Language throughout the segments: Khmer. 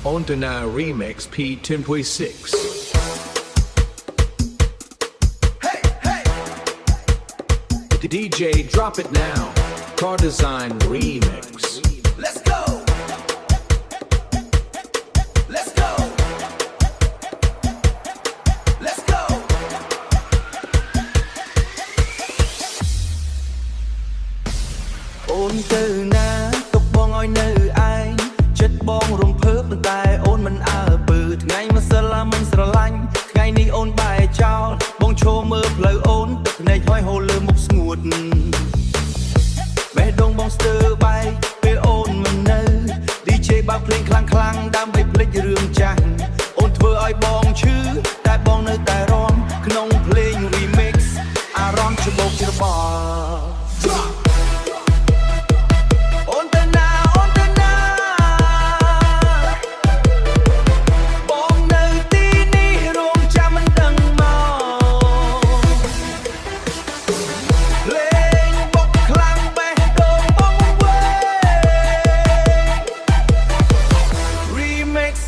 On to now remix P10.6. Hey, hey. DJ drop it now. Car Design Remix. Let's go. Let's go. Let's go. អូនទៅណាទុកបងឲ្យនៅឯងចិត្តបងរំភើបតែអូនមិនអើពើថ្ងៃម្សិលមិញស្រឡាញ់ថ្ងៃនេះអូនបែរចោលបងឈរមើលផ្លូវអូនទឹកភ្នែកហួយហូរលើមុខស្ងួតបេះដូងបងស្ទើរបែកពេលអូនមិននៅ DJ បើកភ្លេងខ្លាំងៗដើម្បីភ្លេចរឿងចាស់អូនធ្វើឲ្យបងឈឺតែបងនៅតែរាំក្នុងភ្លេង remix អារម្មណ៍ច្បោកច្របល់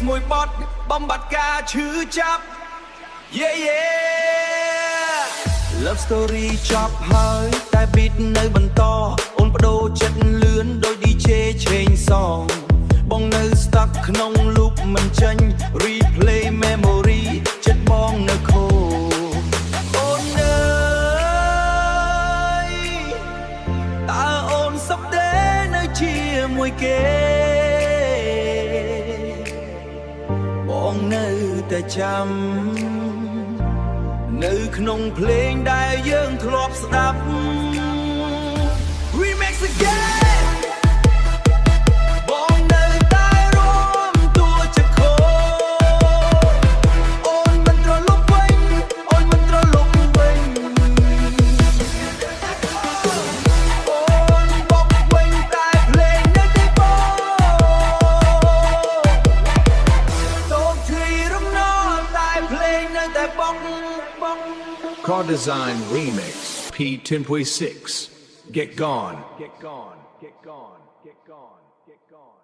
មួយបត់បំបត្តិការឈឺចាប់ Yeah yeah Love story ចប់ហើយតែ beat នៅបន្តអូនបដូរចិត្តលឿនដោយ DJ ឆេងសងបងនៅ stuck ក្នុង loop មិនចេញ replay memory ចិត្តបងនៅខូអូនអើយតើអូនសុខទេនៅជាមួយគេបងនៅតែចាំនៅក្នុងភ្លេងដែលយើងធ្លាប់ស្ដាប់ Remix again បងនៅតែរួមតួជាខូអូនមិនត្រឡប់វិញអូនមិនត្រឡប់វិញអូនបកវិញតែភ្លេងនៅតែបង Car Design Remix P10.6. Get gone. Get gone. Get gone. Get gone. Get gone.